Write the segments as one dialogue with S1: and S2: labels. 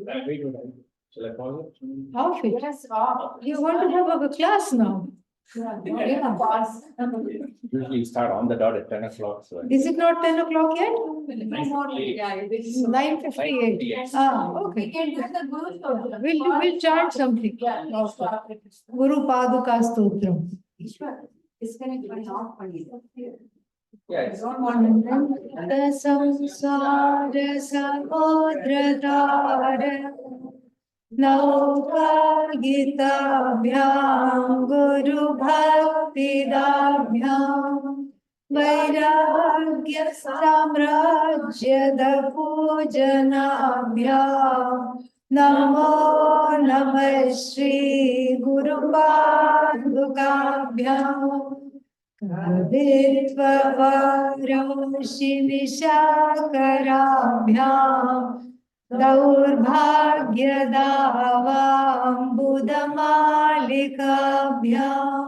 S1: Very good. Shall I pause it?
S2: Off it.
S3: Yes, off.
S2: You want to have a class now?
S3: Yeah. Pause.
S1: Usually you start on the dot at 10 o'clock. So
S2: Is it not 10 o'clock yet?
S3: No more, yeah, it is.
S2: 9:58. Ah,
S3: We
S2: okay.
S3: can do the Guru Stotra.
S2: We'll chant something.
S3: Yeah, let's start with this.
S2: Guru Paduka Stotram.
S3: Ishwar, disconnect my off for you.
S1: yeah,
S3: I
S1: it's
S3: don't want to.
S2: Samsara samudradhara nauka gitabhyam guru bhaktidabhyam vairagya samrajyada pujanabhyam namo namah Shri Guru Padukabhyam Kavitvavaraushi Vishakaraabhyam Daurbhagyadavam Budamalikabhyam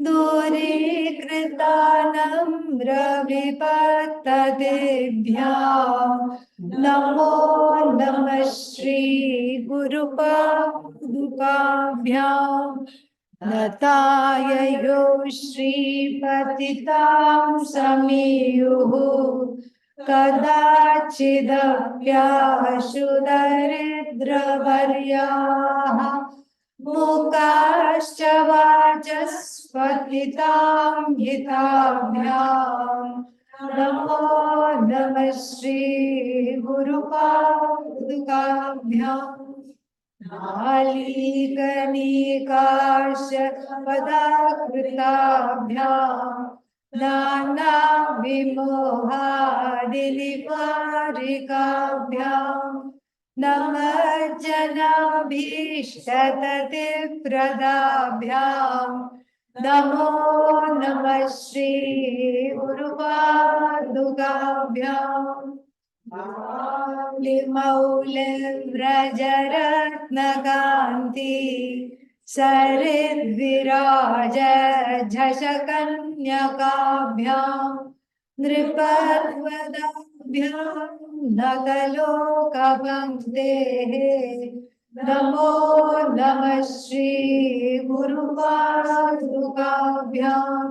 S2: Durikritanam Ravipatadebhyam Namo Namah Shri Guru Padukabhyam Nataya Shri Patitam Samiyuhu Kadachidapya Shudaridravariyaha Mukascha Vajaspatitam Hitabhyam Namo Namah Shri Guru Padukabhyam Nalikanikarsh Padakritabhyam Nana Vimohadinivarikabhyam Namajjana Bhishtatate Pradabhyam Namo Namah Shri Guru Padukabhyam Limaulim Vrajaratnakanti Saridviraja Jashakanyakabhyam Nripadvadabhyam Nagalokabhamtehe Namo Namah Shri Guru Padukabhyam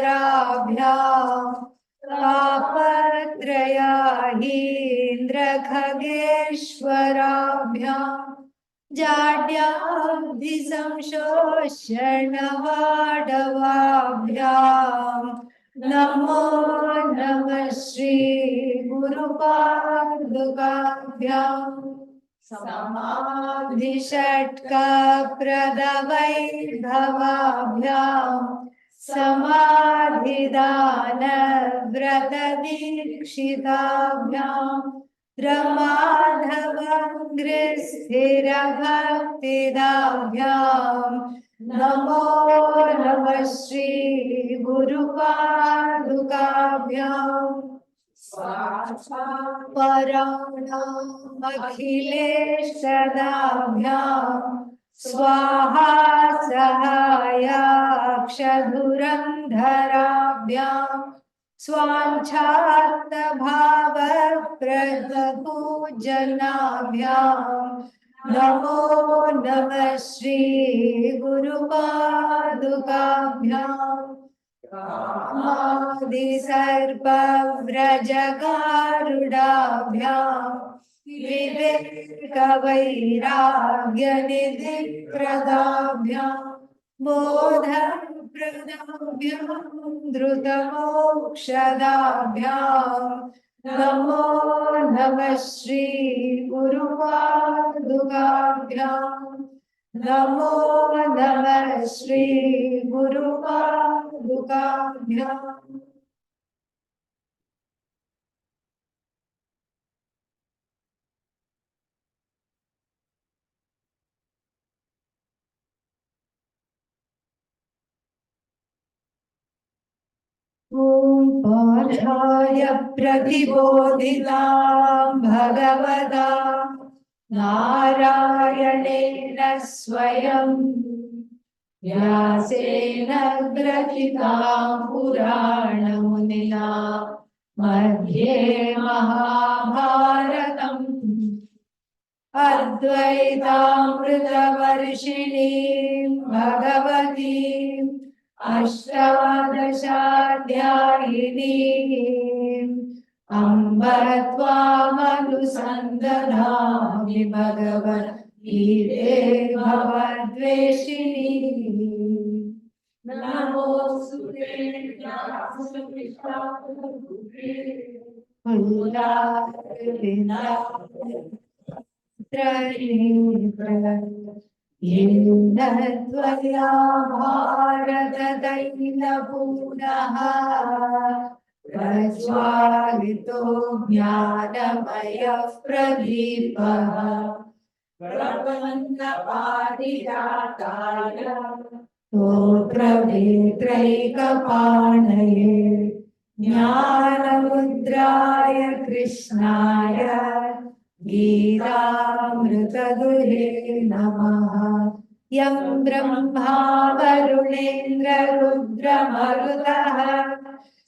S2: Andhakarakaparamparaभ्याम् Tapatrayahindrakhageshwaraभ्याम् Jadyabhisamshoshyanavadavabhyam Namo Namah Shri Guru Padukabhyam Samadhishatka pradavaibhavabhyam Samadhidana vratadikshitabhyam Ramadhavangristhirabhaktidabhyam Namo Namah Shri Guru Padukabhyam Paranam Akhileshadabhyam Swaha Sahaya Kshadurandharabhyam Swanchatta Bhava Pradapujanabhyam Namo Namah Shri Guru Padukabhyam Madhisarpavrajagarudaभ्याम् Vivekavairagyanidhipradaभ्याम् Bodhapradaभ्याम् Dhrutamokshadaभ्याम् Namo Namah Shri Guru Padukabhyam Namo Namah Shri Guru Padukabhyam Om Padhaya Pratibodhitam Bhagavata नारायणेन स्वयं व्यासेन ग्रथितां पुराणमुनिना मध्ये महाभारतम् अद्वैतामृतवर्षिणीं भगवतीम् अष्टादशाध्यायिनीम् अम्ब त्वामनुसन्दधामि भगवद्गीते भवद्वेषिणी नमोऽस्तुते येन त्वया भारततैलपूर्णः प्रज्वालितो ज्ञानमयः प्रदीपः प्रपन्नपारिजाताय स्तोत्रवेत्रैकपाणये ज्ञानमुद्राय कृष्णाय गीतामृतदुहे नमः यं ब्रह्मा वरुणेन्द्ररुद्रमरुतः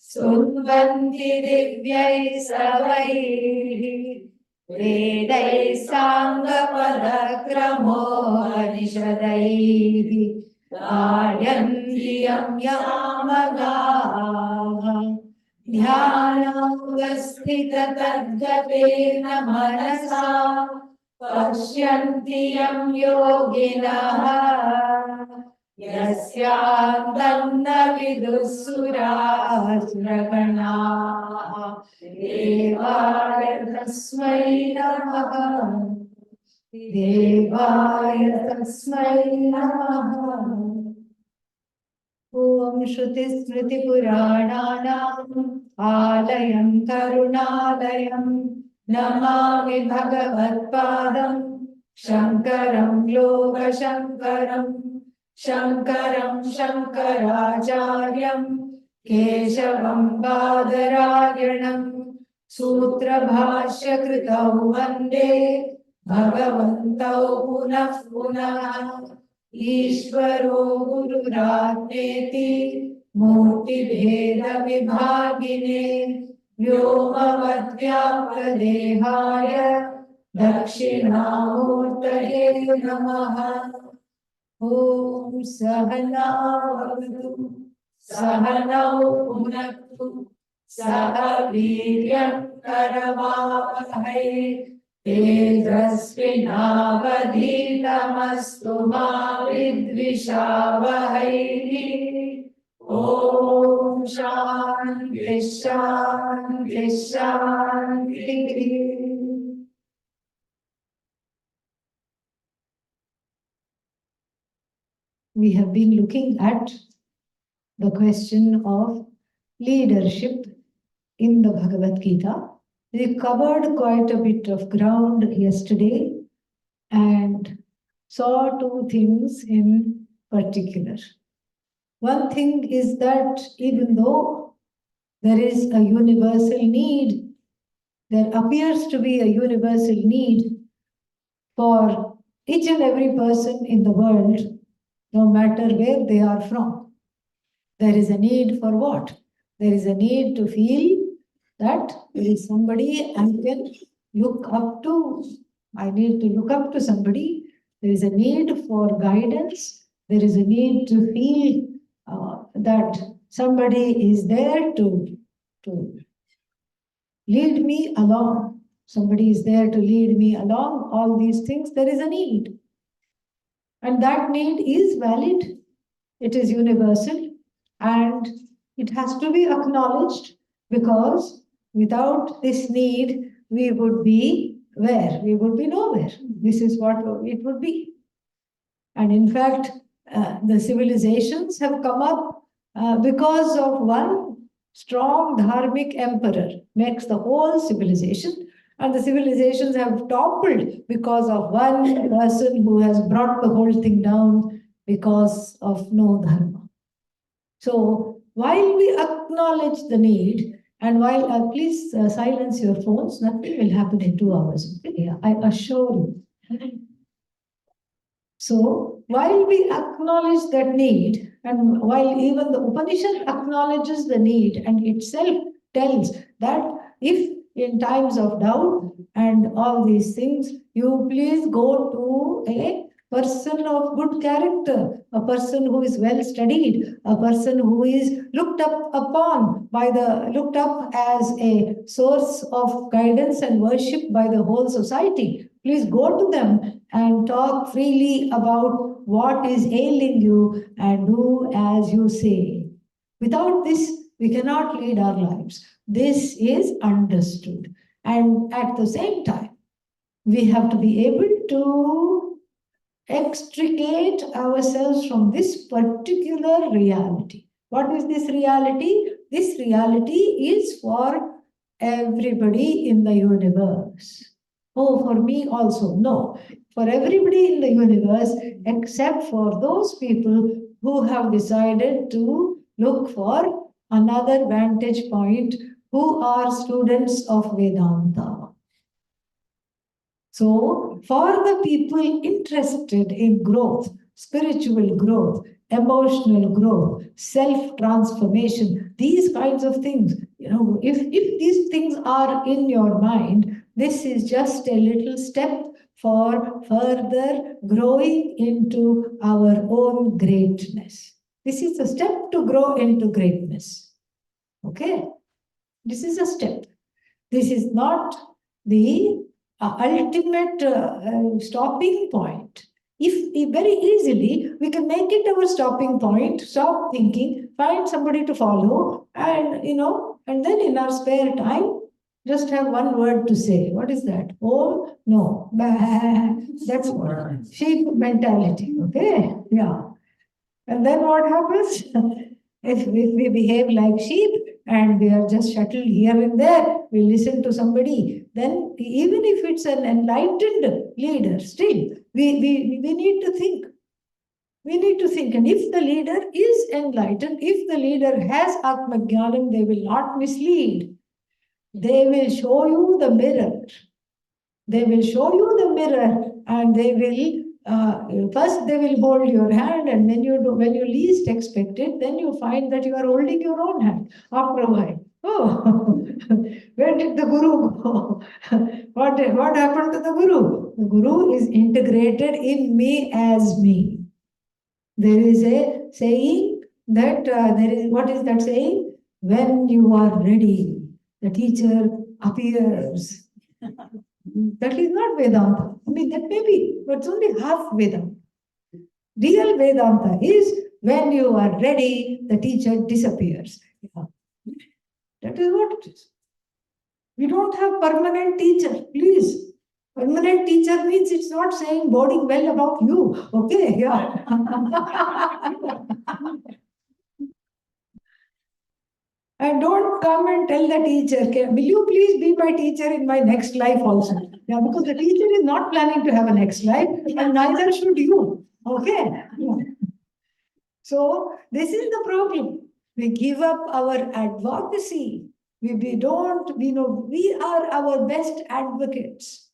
S2: स्तुवन्ति दिव्यैः सर्वैः वेदैः साङ्गपदक्रमोपनिषदैः गायन्ति यं यामगाः ध्यानावस्थिततद्गतेन मनसा पश्यन्ति यं योगिनः यस्यान्तन्न विदुःसुरासुरगणाः देवाय तस्मै नमः देवाय तस्मै नमः ॐ श्रुतिस्मृतिपुराणानाम् आलयं करुणालयं नमामि भगवत्पादं शङ्करं लोकशङ्करं शङ्करं शङ्कराचार्यं केशवं बादरायणं सूत्रभाष्यकृतौ वन्दे भगवन्तौ पुनः पुनः ईश्वरो गुरुरात्मेति मूर्तिभेदविभागिने व्योमवद्व्याप्तदेहाय दक्षिणामूर्तये नमः ॐ सहनावतु सहनौ भुनक्तु सह वीर्यं करवावहै तेजस्विनावधीतमस्तु मा विद्विषावहै ॐ शान्ति शान्ति शान्तिः We have been looking at the question of leadership in the Bhagavad Gita. We covered quite a bit of ground yesterday and saw two things in particular. One thing is that even though there is a universal need, there appears to be a universal need for each and every person in the world, no matter where they are from. There is a need for what? There is a need to feel that there is somebody I can look up to. I need to look up to somebody. There is a need for guidance. There is a need to feel that somebody is there to lead me along. Somebody is there to lead me along. All these things, there is a need. And that need is valid. It is universal. And it has to be acknowledged, because without this need, we would be where? We would be nowhere. This is what it would be. And in fact, the civilizations have come up because of one strong dharmic emperor makes the whole civilization, and the civilizations have toppled because of one person who has brought the whole thing down because of no dharma. So while we acknowledge the need, and while please silence your phones, nothing will happen in 2 hours. Yeah, I assure you, So while we acknowledge that need, and while even the Upanishad acknowledges the need and itself tells that if in times of doubt and all these things, you please go to a person of good character, a person who is well studied, a person who is looked up upon looked up as a source of guidance and worship by the whole society. Please go to them and talk freely about what is ailing you and do as you say. Without this, we cannot lead our lives. This is understood. And at the same time, we have to be able to extricate ourselves from this particular reality. What is this reality? This reality is for everybody in the universe. Oh, for me also. No, for everybody in the universe except for those people who have decided to look for another vantage point, who are students of Vedanta. So, for the people interested in growth, spiritual growth, emotional growth, self-transformation, these kinds of things, if these things are in your mind, this is just a little step for further growing into our own greatness. This is a step to grow into greatness. Okay? This is a step. This is not the ultimate stopping point. If very easily we can make it our stopping point, stop thinking, find somebody to follow, and and then in our spare time, just have one word to say. What is that? Oh no, bah. That's what sheep mentality. Okay, yeah. And then what happens? If we behave like sheep and we are just shuttled here and there, we listen to somebody, then even if it's an enlightened leader, still we need to think. We need to think. And if the leader is enlightened, if the leader has Atmajnanam, they will not mislead. They will show you the mirror. They will show you the mirror and they will first they will hold your hand, and when you least expect it, then you find that you are holding your own hand after a while. Oh, where did the guru go? What happened to the guru? The guru is integrated in me as me. There is a saying that what is that saying? When you are ready, the teacher appears. That is not Vedanta. I mean, that may be, but it's only half Vedanta. Real Vedanta is when you are ready, the teacher disappears. Yeah. That is what it is. We don't have permanent teacher, please. Permanent teacher means it's not saying boarding well about you. Okay, yeah. And don't come and tell the teacher, will you please be my teacher in my next life also? Yeah, because the teacher is not planning to have a next life, and neither should you. Okay? Yeah. So this is the problem. We give up our advocacy. We don't, we are our best advocates.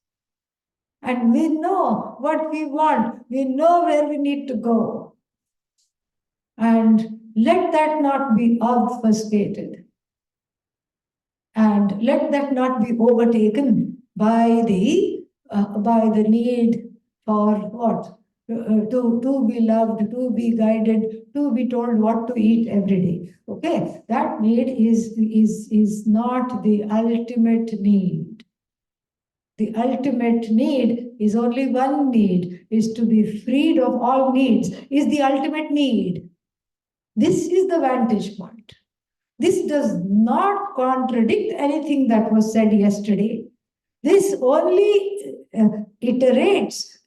S2: And we know what we want. We know where we need to go. And let that not be obfuscated. And let that not be overtaken by the need for what? To be loved, to be guided, to be told what to eat every day. Okay, that need is not the ultimate need. The ultimate need is only one need, is to be freed of all needs, is the ultimate need. This is the vantage point. This does not contradict anything that was said yesterday. This only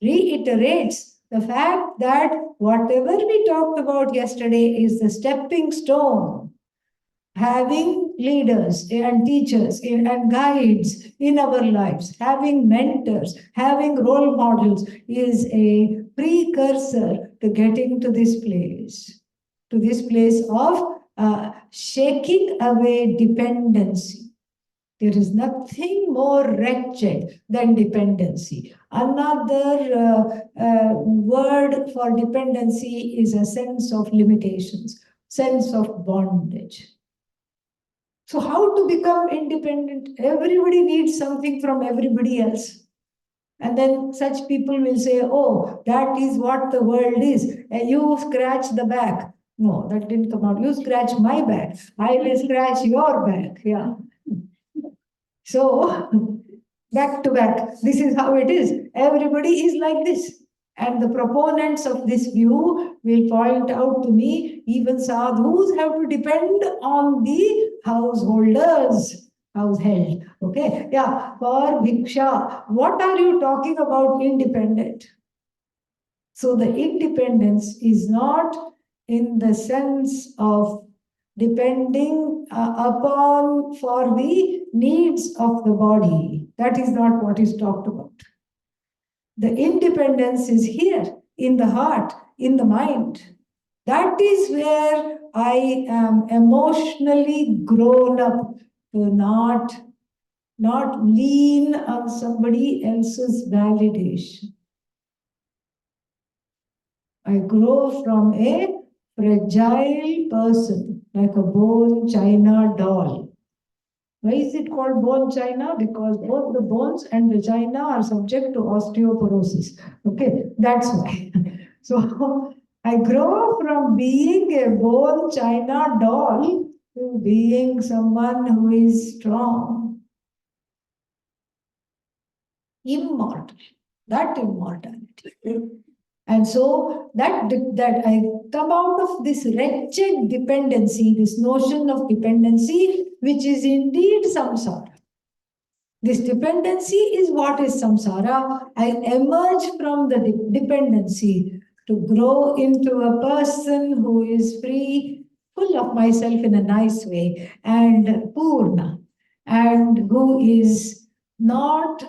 S2: reiterates the fact that whatever we talked about yesterday is the stepping stone. Having leaders and teachers and guides in our lives, having mentors, having role models is a precursor to getting to this place of shaking away dependency. There is nothing more wretched than dependency. Another word for dependency is a sense of limitations, sense of bondage. So how to become independent? Everybody needs something from everybody else. And then such people will say, oh, that is what the world is. And you scratch the back. No, that didn't come out. You scratch my back. I will scratch your back. Yeah. So, back to back. This is how it is. Everybody is like this. And the proponents of this view will point out to me, even sadhus have to depend on the householders, household. Okay, yeah, for bhiksha. What are you talking about independent? So the independence is not in the sense of depending upon for the needs of the body. That is not what is talked about. The independence is here in the heart, in the mind. That is where I am emotionally grown up to not lean on somebody else's validation. I grow from a fragile person, like a bone china doll. Why is it called bone china? Because both the bones and the china are subject to osteoporosis. Okay, that's why. So I grow from being a bone china doll to being someone who is strong, immortal. That immortality. And so that I come out of this wretched dependency, this notion of dependency, which is indeed samsara. This dependency is what is samsara. I emerge from the dependency to grow into a person who is free, full of myself in a nice way, and purna, and who is not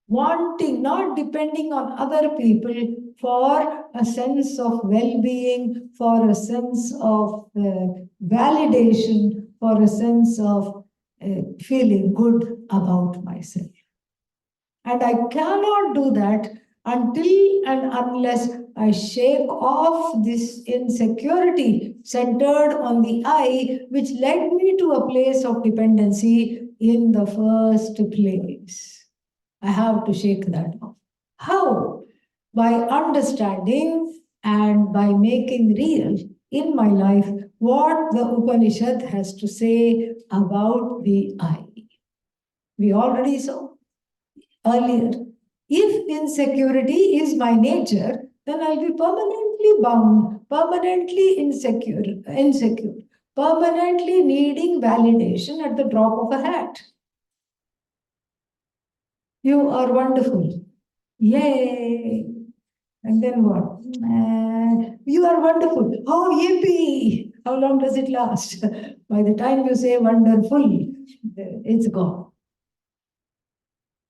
S2: wanting, not depending on other people for a sense of well-being, for a sense of validation, for a sense of feeling good about myself. And I cannot do that until and unless I shake off this insecurity centered on the I, which led me to a place of dependency in the first place. I have to shake that off. How? By understanding and by making real in my life what the Upanishad has to say about the I. We already saw earlier. If insecurity is my nature, then I'll be permanently bound, permanently insecure, permanently needing validation at the drop of a hat. You are wonderful. Yay! And then what? You are wonderful. Oh, yippee! How long does it last? By the time you say wonderful, it's gone.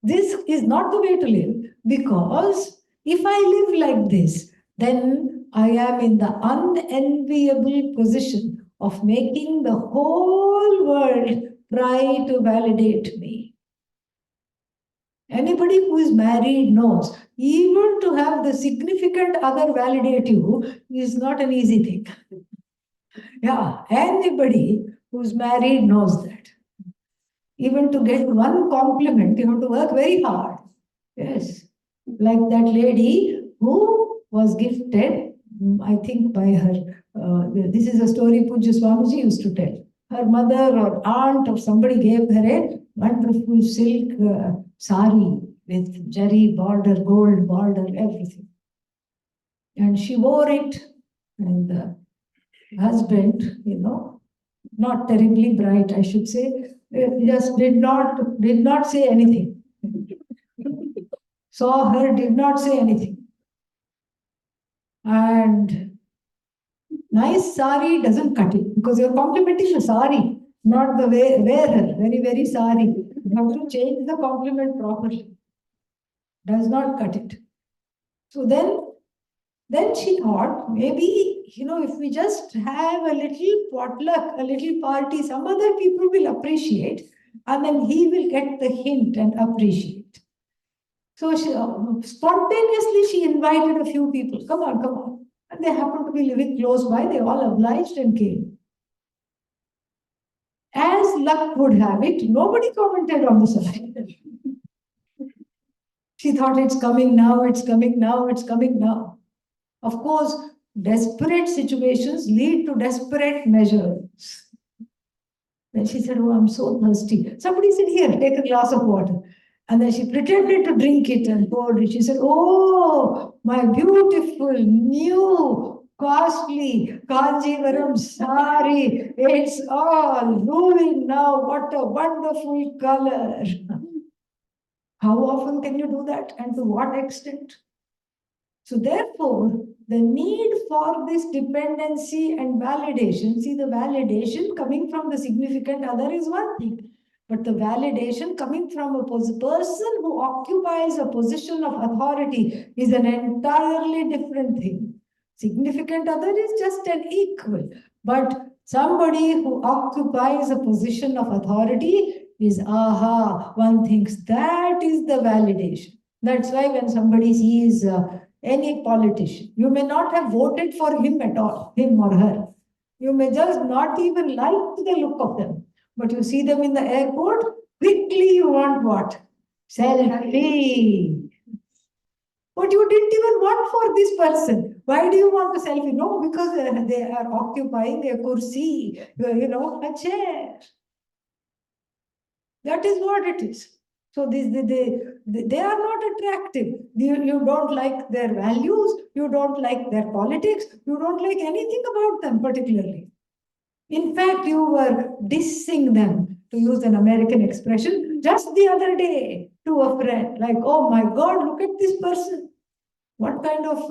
S2: This is not the way to live, because if I live like this, then I am in the unenviable position of making the whole world try to validate me. Anybody who is married knows, even to have the significant other validate you is not an easy thing. Yeah, anybody who's married knows that. Even to get one compliment, you have to work very hard. Yes. Like that lady who was gifted, I think by her, this is a story Pujya Swamiji used to tell. Her mother or aunt or somebody gave her a wonderful silk sari with jari border, gold border, everything. And she wore it, and the husband, not terribly bright, I should say, just did not say anything. Saw her, did not say anything. And nice sari doesn't cut it, because you're complimenting the sari, not the wearer. Very, very sorry. You have to change the compliment properly. Does not cut it. So then she thought, maybe, if we just have a little potluck, a little party, some other people will appreciate And then he will get the hint and appreciate. So she, spontaneously, she invited a few people. Come on, come on. And they happened to be living close by. They all obliged and came. As luck would have it, nobody commented on the subject. She thought it's coming now, it's coming now, it's coming now. Of course, desperate situations lead to desperate measures. Then she said, oh, I'm so thirsty. Somebody said, here, take a glass of water. And then she pretended to drink it and poured it. She said, oh, my beautiful, new, costly Kanjivaram sari. It's all ruined now. What a wonderful color. How often can you do that and to what extent? So therefore, the need for this dependency and validation, see the validation coming from the significant other is one thing, but the validation coming from a person who occupies a position of authority is an entirely different thing. Significant other is just an equal, but somebody who occupies a position of authority is, aha, one thinks that is the validation. That's why when somebody sees any politician, you may not have voted for him at all, him or her. You may just not even like the look of them, but you see them in the airport, quickly you want what? Selfie. But you didn't even want for this person. Why do you want a selfie? No, because they are occupying a kursi, a chair. That is what it is. So they are not attractive. You don't like their values, you don't like their politics, you don't like anything about them particularly. In fact, you were dissing them, to use an American expression, just the other day to a friend, like, oh my God, look at this person. What kind of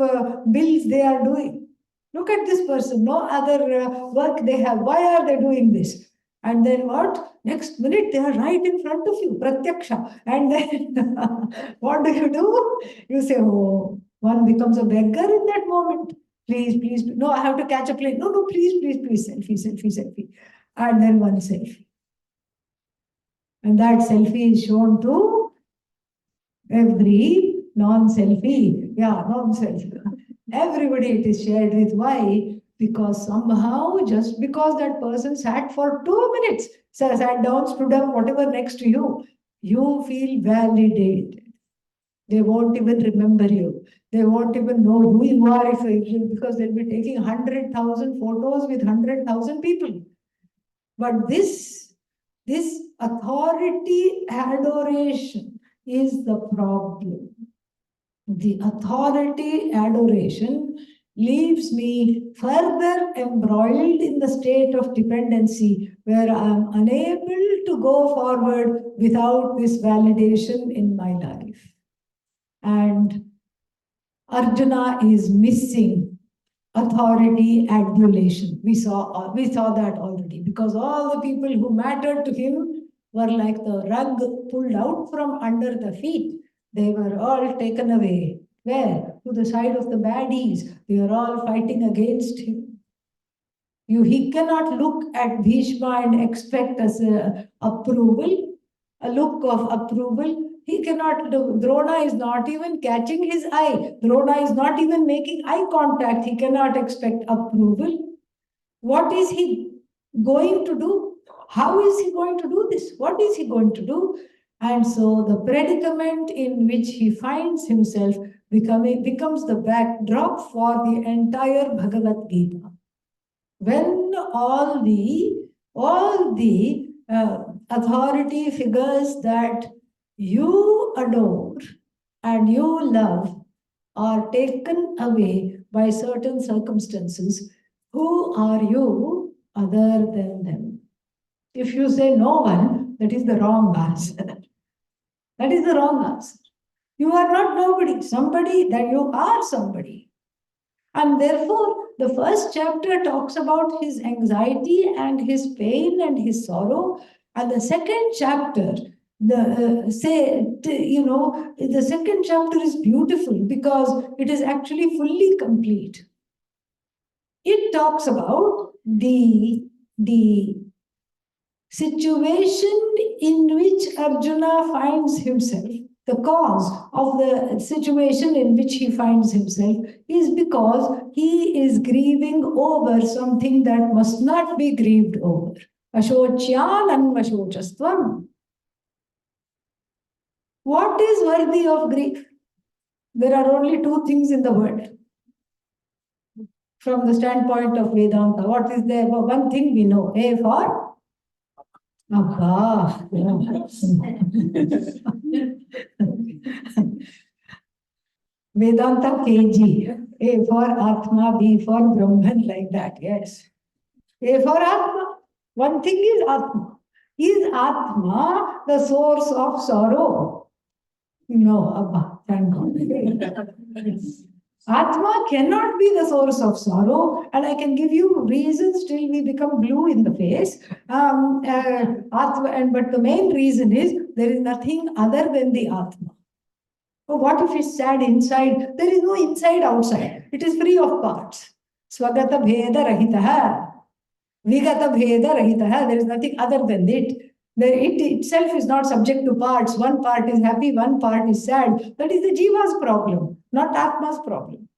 S2: bills they are doing. Look at this person, no other work they have. Why are they doing this? And then what? Next minute, they are right in front of you, pratyaksha. And then what do? You say, oh, one becomes a beggar in that moment. Please, please, no, I have to catch a plane. No, no, please, please, please, selfie, selfie, selfie. And then one selfie. And that selfie is shown to every non-selfie. Yeah, non-selfie. Everybody it is shared with. Why? Because somehow, just because that person sat for 2 minutes, sat down, stood up, whatever next to you, you feel validated. They won't even remember you. They won't even know who you are because they'll be taking 100,000 photos with 100,000 people. But this authority adoration is the problem. The authority adoration leaves me further embroiled in the state of dependency where I am unable to go forward without this validation in my life. And Arjuna is missing authority adulation. We saw that already, because all the people who mattered to him were like the rug pulled out from under the feet. They were all taken away. Where? To the side of the baddies. They are all fighting against him. He cannot look at Bhishma and expect as a look of approval. He cannot do. Drona is not even catching his eye. Drona is not even making eye contact. He cannot expect approval. What is he going to do? How is he going to do this? What is he going to do? And so the predicament in which he finds himself becomes the backdrop for the entire Bhagavad Gita. When all the authority figures that you adore and you love are taken away by certain circumstances, who are you other than them? If you say no one, that is the wrong answer. That is the wrong answer. You are not nobody, somebody, that you are somebody. And therefore, the first chapter talks about his anxiety and his pain and his sorrow. And the second chapter, the second chapter is beautiful because it is actually fully complete. It talks about the situation in which Arjuna finds himself, the cause of the situation in which he finds himself is because he is grieving over something that must not be grieved over. Ashocyan anvashochastvam. What is worthy of grief? There are only two things in the world. From the standpoint of Vedanta, what is there? Well, one thing we know, A for Abba. Vedanta KG. A for Atma, B for Brahman, like that, yes. A for Atma. One thing is Atma. Is Atma the source of sorrow? No, Abba, thank God. Atma cannot be the source of sorrow, and I can give you reasons till we become blue in the face. But the main reason is there is nothing other than the Atma. So what if it's sad inside? There is no inside outside. It is free of parts. Swagata bheda rahitaha. Vigata bheda rahitaha. There is nothing other than it. It itself is not subject to parts. One part is happy, one part is sad. That is the Jiva's problem, not Atma's problem.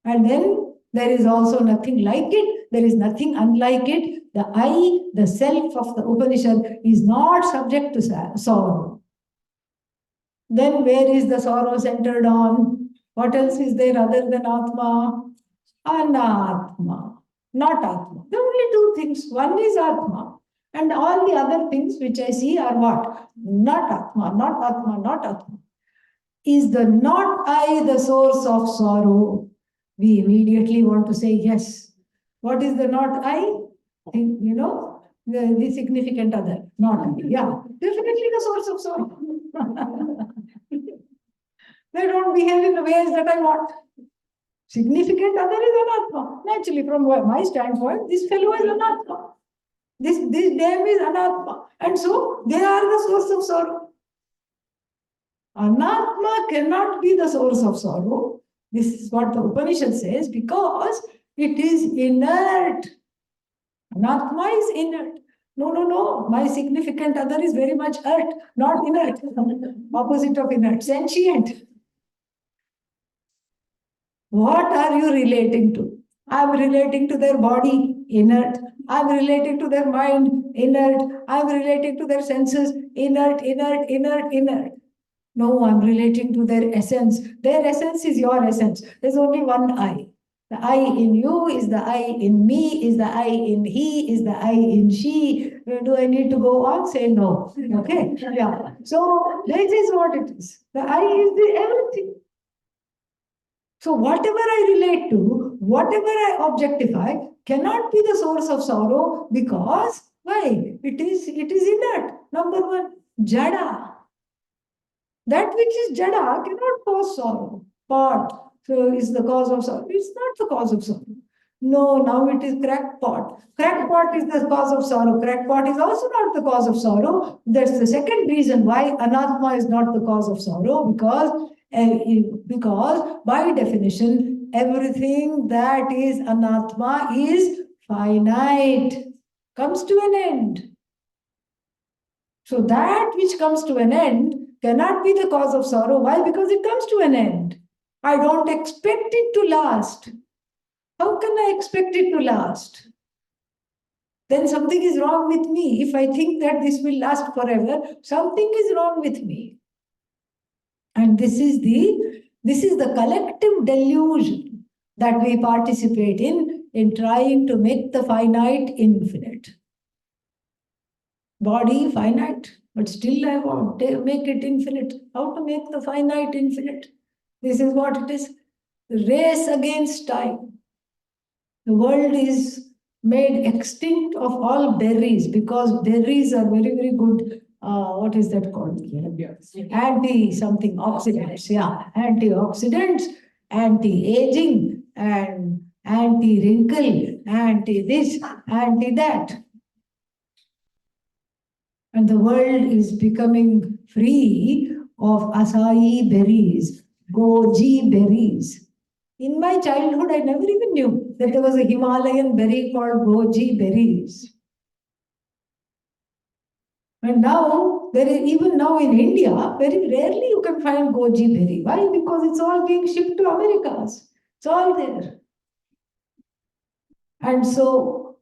S2: And then there is also nothing like it. There is nothing unlike it. The I, the self of the Upanishad, is not subject to sorrow. Then where is the sorrow centered on? What else is there other than Atma? Anatma, not Atma. There are only two things. One is Atma, and all the other things which I see are what? Not Atma, not Atma, not Atma. Is the not I the source of sorrow? We immediately want to say yes. What is the not I? The significant other, not I. Yeah, definitely the source of sorrow. They don't behave in the ways that I want. Significant other is anatma. Naturally, from my standpoint, this fellow is anatma. This dam is anatma. And so they are the source of sorrow. Anatma cannot be the source of sorrow. This is what the Upanishad says, because it is inert. Anatma is inert. No. My significant other is very much hurt, not inert. Opposite of inert, sentient. What are you relating to? I'm relating to their body, inert. I'm relating to their mind, inert. I'm relating to their senses, inert. No, I'm relating to their essence. Their essence is your essence. There's only one I. The I in you is the I in me, is the I in he, is the I in she. Do I need to go on? Say no. Okay? Yeah. So this is what it is. The I is the everything. So whatever I relate to, whatever I objectify, cannot be the source of sorrow, because why? It is inert. Number one, jada. That which is jada cannot cause sorrow. Pot is the cause of sorrow. It's not the cause of sorrow. No, now it is crackpot. Crackpot is the cause of sorrow. Crackpot is also not the cause of sorrow. That's the second reason why anatma is not the cause of sorrow, because by definition, everything that is anatma is finite, comes to an end. So that which comes to an end cannot be the cause of sorrow. Why? Because it comes to an end. I don't expect it to last. How can I expect it to last? Then something is wrong with me. If I think that this will last forever, something is wrong with me. And this is the collective delusion that we participate in trying to make the finite infinite. Body finite, but still I want to make it infinite. How to make the finite infinite? This is what it is. The race against time. The world is made extinct of all berries, because berries are very, very good. What is that called? Anti-something oxidants. Yeah, antioxidants, anti-aging, and anti-wrinkle, anti-this, anti-that. And the world is becoming free of acai berries, goji berries. In my childhood, I never even knew that there was a Himalayan berry called goji berries. And now, even now in India, very rarely you can find goji berry. Why? Because it's all being shipped to Americas. It's all there. And so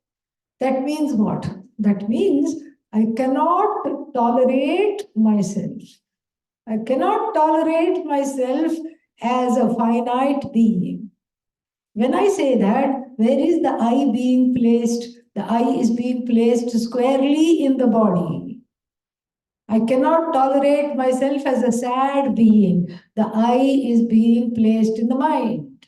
S2: that means what? That means I cannot tolerate myself. I cannot tolerate myself as a finite being. When I say that, where is the I being placed? The I is being placed squarely in the body. I cannot tolerate myself as a sad being. The I is being placed in the mind.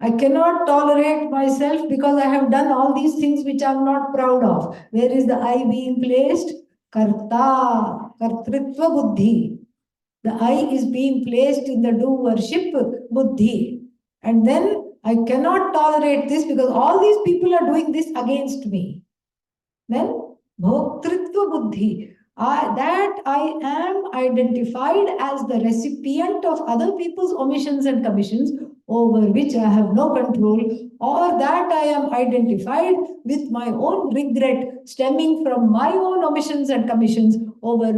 S2: I cannot tolerate myself because I have done all these things which I am not proud of. Where is the I being placed? Karta, Kartritva Buddhi. The I is being placed in the doership Buddhi. And then I cannot tolerate this because all these people are doing this against me. Then Bhoktritva Buddhi. That I am identified as the recipient of other people's omissions and commissions over which I have no control, or that I am identified with my own regret stemming from my own omissions and commissions over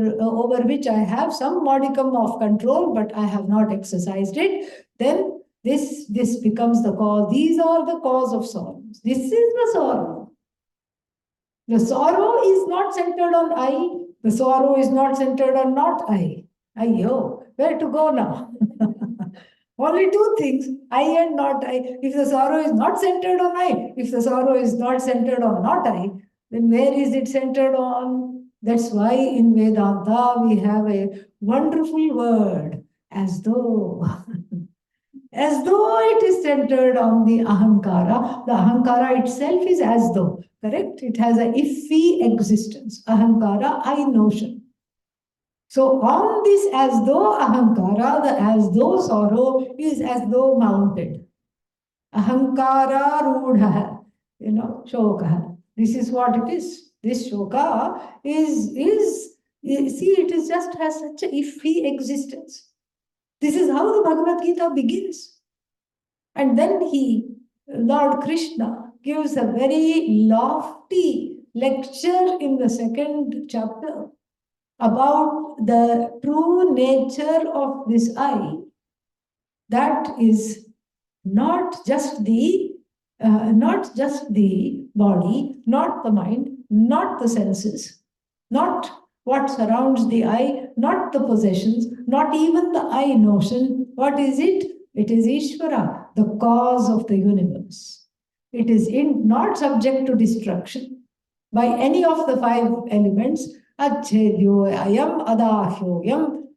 S2: which I have some modicum of control, but I have not exercised it, then this becomes the cause. These are the cause of sorrows. This is the sorrow. The sorrow is not centered on I. The sorrow is not centered on not I. Ayyo, where to go now? Only two things, I and not I. If the sorrow is not centered on I, if the sorrow is not centered on not I, then where is it centered on? That's why in Vedanta we have a wonderful word, as though. As though it is centered on the ahankara. The ahankara itself is as though, correct? It has a iffy existence. Ahankara, I notion. So on this as though ahankara, the as though sorrow is as though mounted. Ahankara rudha, shoka. This is what it is. This shoka see, it is just has such a iffy existence. This is how the Bhagavad Gita begins. And then Lord Krishna, gives a very lofty lecture in the second chapter about the true nature of this I. That is not just the body, not the mind, not the senses, not what surrounds the I, not the possessions, not even the I notion. What is it? It is Ishvara, the cause of the universe. It is not subject to destruction by any of the five elements. Achedyo ayam adahyoyam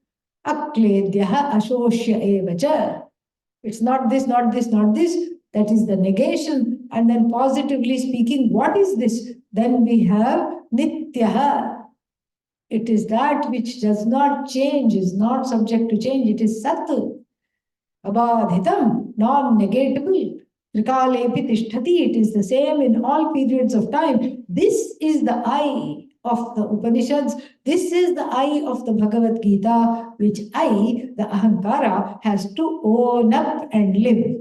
S2: akledyaha ashoshya evacha. It's not this, not this, not this. That is the negation. And then positively speaking, what is this? Then we have nityaha. It is that which does not change, is not subject to change. It is sat, abadhitam, non-negatable. Trikalepi tishtati. It is the same in all periods of time. This is the I of the Upanishads. This is the I of the Bhagavad Gita, which I, the Ahankara, has to own up and live.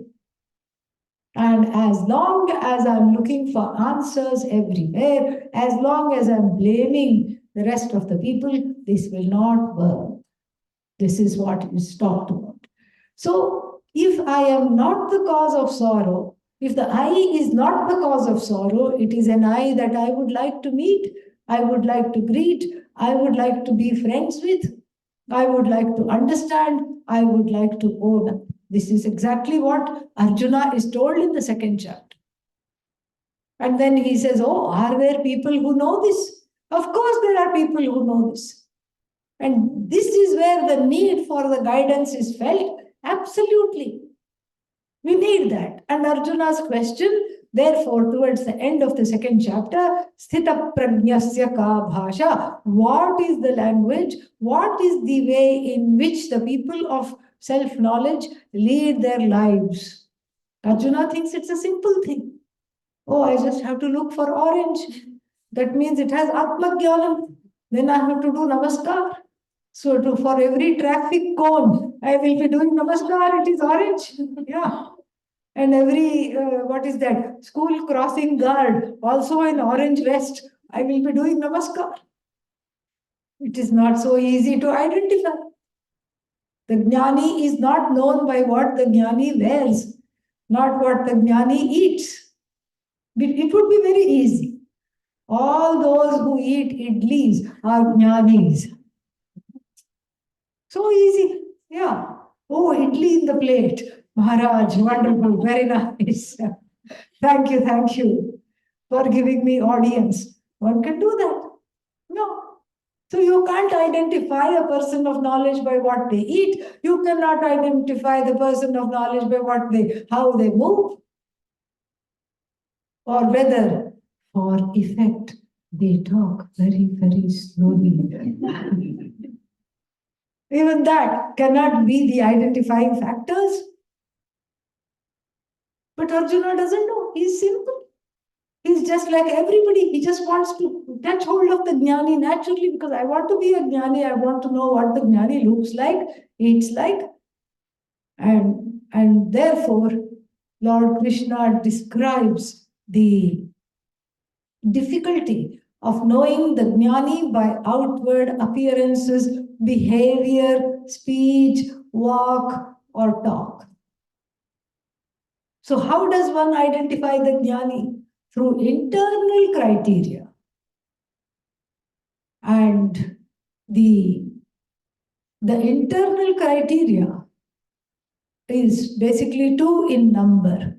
S2: And as long as I'm looking for answers everywhere, as long as I'm blaming the rest of the people, this will not work. This is what is talked about. So, if I am not the cause of sorrow, if the I is not the cause of sorrow, it is an I that I would like to meet, I would like to greet, I would like to be friends with, I would like to understand, I would like to own up. This is exactly what Arjuna is told in the second chapter. And then he says, oh, are there people who know this? Of course there are people who know this. And this is where the need for the guidance is felt. Absolutely. We need that. And Arjuna's question, therefore, towards the end of the second chapter, Sthita Prajnasya Ka Bhasha. What is the language? What is the way in which the people of self-knowledge lead their lives? Arjuna thinks it's a simple thing. Oh, I just have to look for orange. That means it has Atmagyanam. Then I have to do Namaskar. So for every traffic cone, I will be doing Namaskar. It is orange. Yeah. And every, what is that? School crossing guard, also in orange vest. I will be doing Namaskar. It is not so easy to identify. The Jnani is not known by what the Jnani wears, not what the Jnani eats. It would be very easy. All those who eat idlis are Jnanis. So easy. Yeah. Oh, idli in the plate. Maharaj, wonderful, very nice. Thank you for giving me audience. One can do that. No. So you can't identify a person of knowledge by what they eat. You cannot identify the person of knowledge by how they move, or whether for effect they talk very, very slowly. Even that cannot be the identifying factors. But Arjuna doesn't know. He's simple. He's just like everybody. He just wants to touch hold of the Jnani naturally, because I want to be a Jnani. I want to know what the Jnani looks like, eats like. And therefore, Lord Krishna describes the difficulty of knowing the Jnani by outward appearances, behavior, speech, walk, or talk. So how does one identify the Jnani? Through internal criteria. And the internal criteria is basically two in number.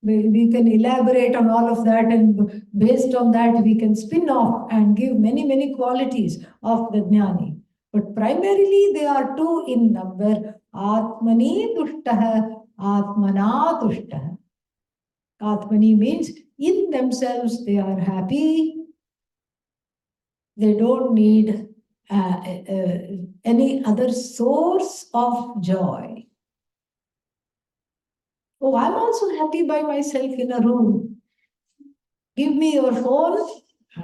S2: We can elaborate on all of that, and based on that we can spin off and give many, many qualities of the Jnani. But primarily they are two in number. Atmani tushtaha, atmana tushtaha. Atmani means in themselves they are happy. They don't need any other source of joy. Oh, I'm also happy by myself in a room. Give me your phone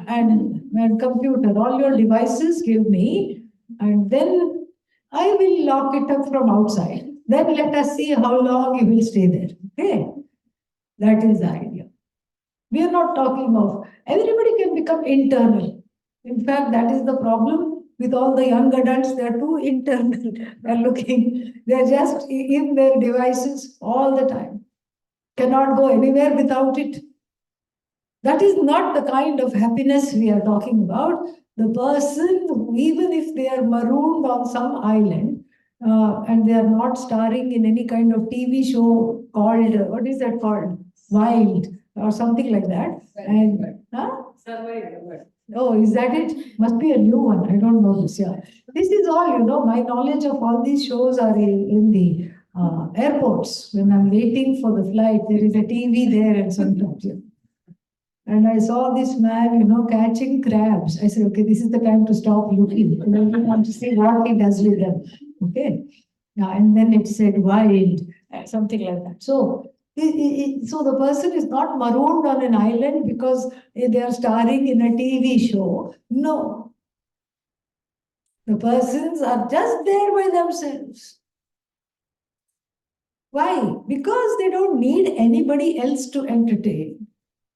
S2: and computer, all your devices, give me, and then I will lock it up from outside. Then let us see how long you will stay there. Okay? That is the idea. We are not talking of everybody can become internal. In fact, that is the problem with all the young adults. They are too internal. They are looking, they are just in their devices all the time. Cannot go anywhere without it. That is not the kind of happiness we are talking about. The person, even if they are marooned on some island, and they are not starring in any kind of TV show called, what is that called? Wild or something like that. And, huh? Oh, is that it? Must be a new one. I don't know this. Yeah. This is all, my knowledge of all these shows are in the airports. When I'm waiting for the flight, there is a TV there and sometimes. Yeah. And I saw this man, catching crabs. I said, okay, this is the time to stop looking. I want to see what he does with them. Okay. And then it said wild, something like that. So the person is not marooned on an island because they are starring in a TV show. No. The persons are just there by themselves. Why? Because they don't need anybody else to entertain.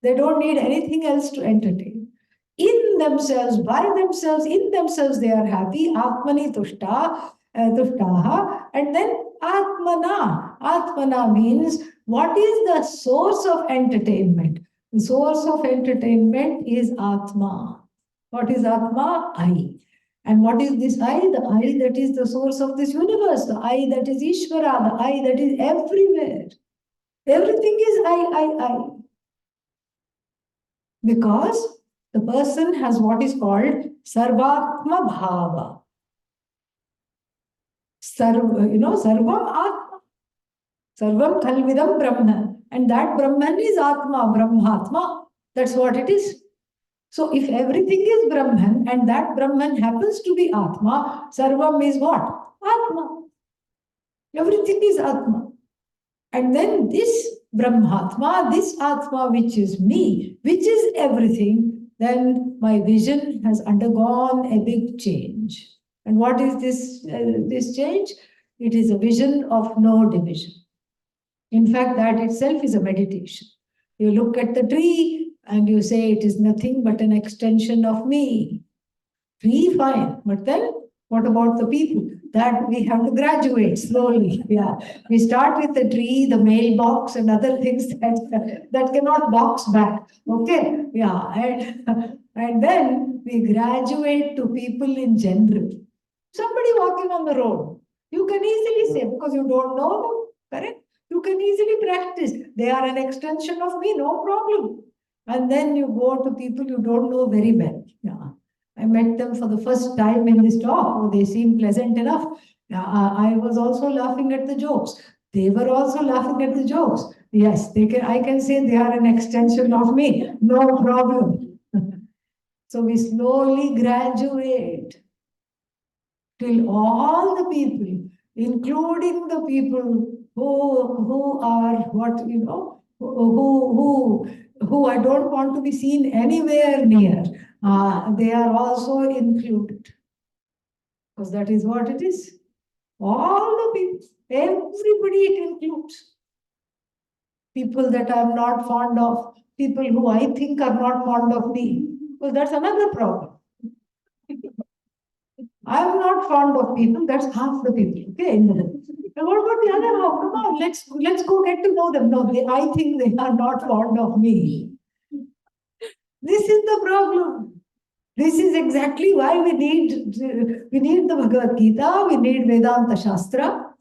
S2: They don't need anything else to entertain. In themselves, by themselves, in themselves, they are happy. Atmani tushtaha. And then Atmana. Atmana means what is the source of entertainment? The source of entertainment is Atma. What is Atma? I. And what is this I? The I that is the source of this universe. The I that is Ishvara. The I that is everywhere. Everything is I. Because the person has what is called Sarvatma Bhava. Sarvam Atma. Sarvam Khalvidam Brahman. And that Brahman is Atma, Brahmatma. That's what it is. So if everything is Brahman and that Brahman happens to be Atma, Sarvam is what? Atma. Everything is Atma. And then this Brahmatma, this Atma which is me, which is everything, then my vision has undergone a big change. And what is this change? It is a vision of no division. In fact, that itself is a meditation. You look at the tree and you say it is nothing but an extension of me. Tree, fine. But then what about the people? That we have to graduate slowly. Yeah. We start with the tree, the mailbox, and other things that cannot box back. Okay. Yeah. And then we graduate to people in general. Somebody walking on the road, you can easily say, because you don't know them, correct? You can easily practice. They are an extension of me, no problem. And then you go to people you don't know very well. Yeah. I met them for the first time in this talk. Oh, they seem pleasant enough. I was also laughing at the jokes. They were also laughing at the jokes. Yes, they can. I can say they are an extension of me. No problem. So we slowly graduate till all the people, including the people who are what who I don't want to be seen anywhere near. They are also included. Because that is what it is. All the people, everybody it includes. People that I'm not fond of, people who I think are not fond of me. Because that's another problem. I'm not fond of people, that's half the people. Okay. And what about the other half? Come on, let's go get to know them. No, I think they are not fond of me. This is the problem. This is exactly why we need the Bhagavad Gita, we need Vedanta Shastra.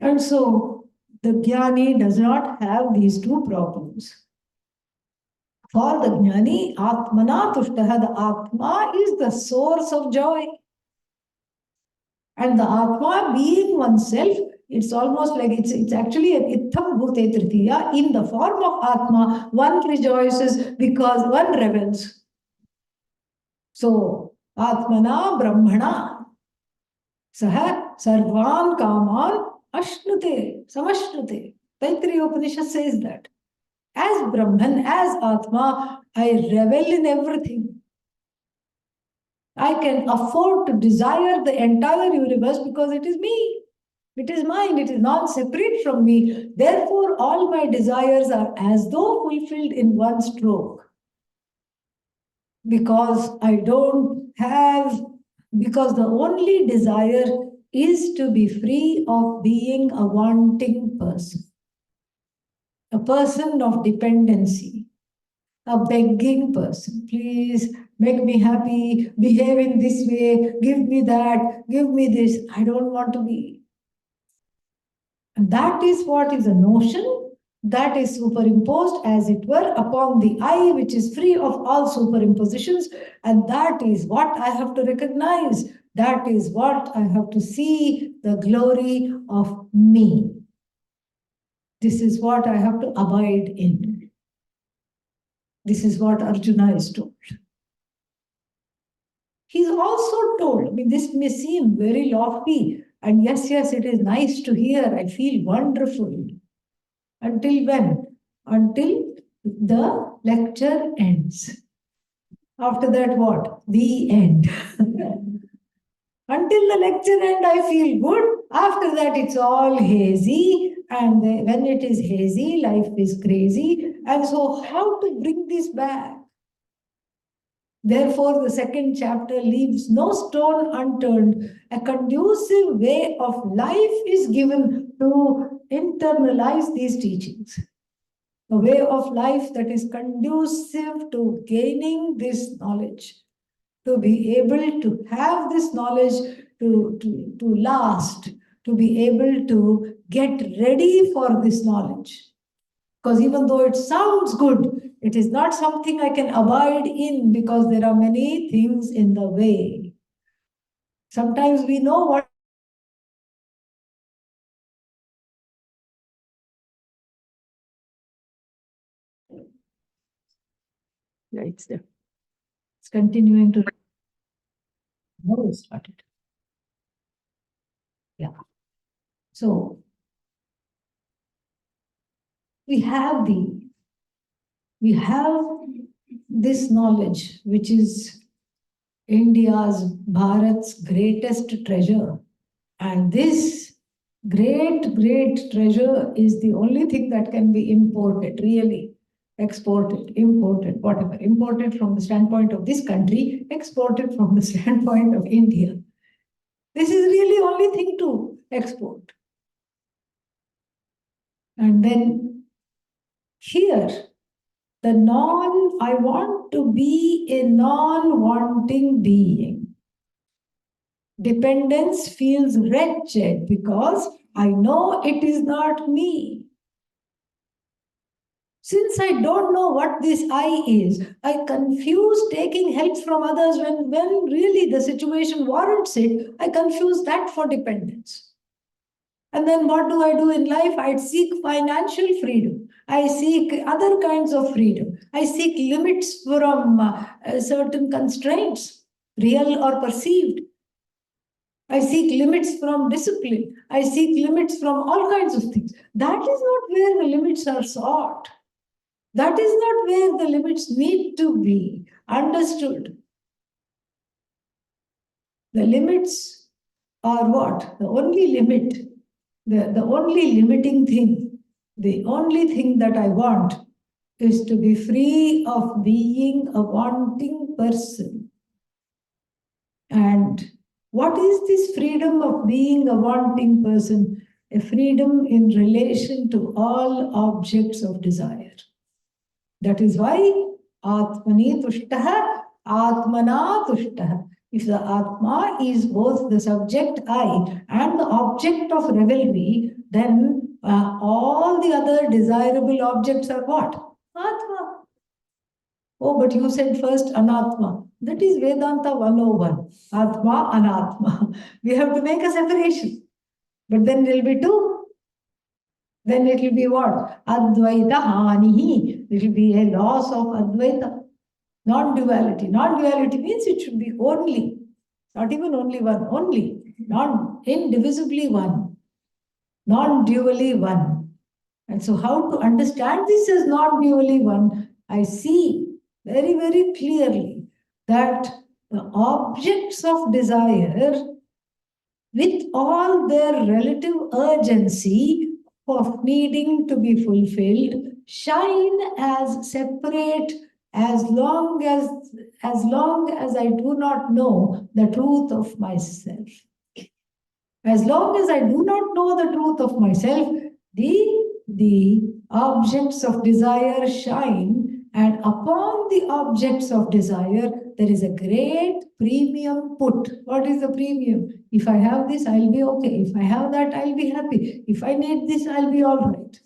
S2: And so the Jnani does not have these two problems. For the Jnani, Atmana Tushtaha, the Atma is the source of joy. And the Atma being oneself, it's almost like it's actually an Itham Bhute Tritiya. In the form of Atma, one rejoices because one revels. So, Atmana Brahmana Saha Sarvan Kaman Ashnute, Samashnute. Taittiriya Upanishad says that. As Brahman, as Atma, I revel in everything. I can afford to desire the entire universe because it is me. It is mine. It is not separate from me. Therefore, all my desires are as though fulfilled in one stroke. Because because the only desire is to be free of being a wanting person, a person of dependency, a begging person. Please make me happy, behave in this way, give me that, give me this. I don't want to be. And that is what is a notion that is superimposed, as it were, upon the I, which is free of all superimpositions. And that is what I have to recognize. That is what I have to see, the glory of me. This is what I have to abide in. This is what Arjuna is told. He's also told, I mean, this may seem very lofty, and yes, it is nice to hear. I feel wonderful. Until when? Until the lecture ends. After that, what? The end. Until the lecture end, I feel good. After that, it's all hazy. And when it is hazy, life is crazy. And so, how to bring this back? Therefore, the second chapter leaves no stone unturned. A conducive way of life is given to internalize these teachings. A way of life that is conducive to gaining this knowledge, to be able to have this knowledge to last, to be able to get ready for this knowledge. Because even though it sounds good, it is not something I can abide in because there are many things in the way. Sometimes we know what. Yeah, it's there. It's continuing to. No, it started. Yeah. So we have this knowledge, which is India's, Bharat's greatest treasure. And this great treasure is the only thing that can be imported, really. exported, imported, whatever, imported from the standpoint of this country, exported from the standpoint of India. This is really only thing to export. And then here, I want to be a non-wanting being. Dependence feels wretched because I know it is not me. Since I don't know what this I is, I confuse taking help from others when really the situation warrants it. I confuse that for dependence. And then what do I do in life? I seek financial freedom. I seek other kinds of freedom. I seek limits from certain constraints, real or perceived. I seek limits from discipline. I seek limits from all kinds of things. That is not where the limits are sought. That is not where the limits need to be understood. The limits are what? The only limit, the only limiting thing, the only thing that I want is to be free of being a wanting person. And what is this freedom of being a wanting person? A freedom in relation to all objects of desire. That is why Atmani Tushtaha, Atmana Tushtaha. If the Atma is both the subject I and the object of revelry, then all the other desirable objects are what? Atma. Oh, but you said first Anatma. That is Vedanta 101. Atma, Anatma. We have to make a separation. But then there will be two. Then it will be what? Advaita Hanihi. It will be a loss of Advaita. Non-duality. Non-duality means it should be only, not even only one, only, non-indivisibly one, non-dually one. And so how to understand this as non-dually one? I see very, very clearly that the objects of desire, with all their relative urgency of needing to be fulfilled, shine as separate as long as I do not know the truth of myself. As long as I do not know the truth of myself, the objects of desire shine, and upon the objects of desire, there is a great premium put. What is the premium? If I have this, I'll be okay. If I have that, I'll be happy. If I need this, I'll be all right.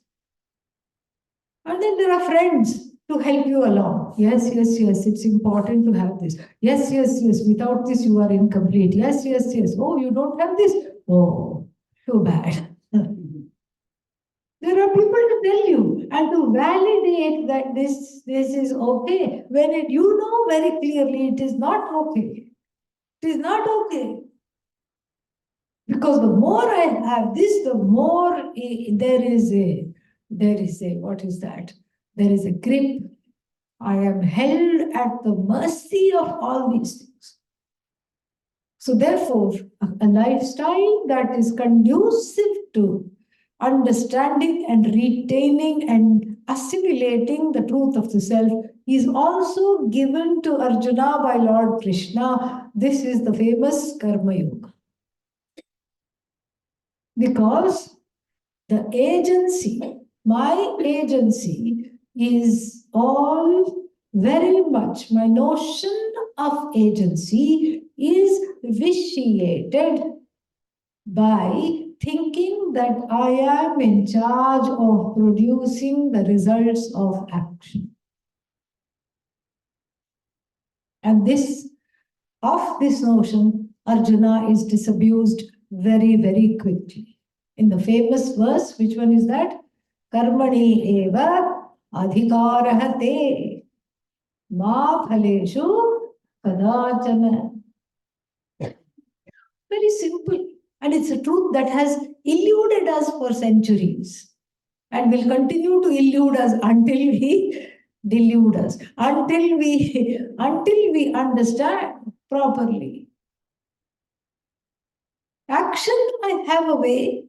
S2: And then there are friends to help you along. Yes, yes, yes, it's important to have this. Yes, yes, yes, without this, you are incomplete. Yes, yes, yes. Oh, you don't have this? Oh, too bad. There are people to tell you and to validate that this is okay. When you know very clearly it is not okay. It is not okay. Because the more I have this, the more there is a, what is that? There is a grip. I am held at the mercy of all these things. So therefore, a lifestyle that is conducive to understanding and retaining and assimilating the truth of the self is also given to Arjuna by Lord Krishna. This is the famous Karma Yoga. Because the agency, my agency, is all very much, my notion of agency is vitiated by thinking that I am in charge of producing the results of action. And of this notion, Arjuna is disabused very, very quickly. In the famous verse, which one is that? Karmani eva adhikarah te ma phaleshu kadachana. Very simple. And it's a truth that has eluded us for centuries and will continue to elude us until we delude us, until we understand properly. Action, I have a way.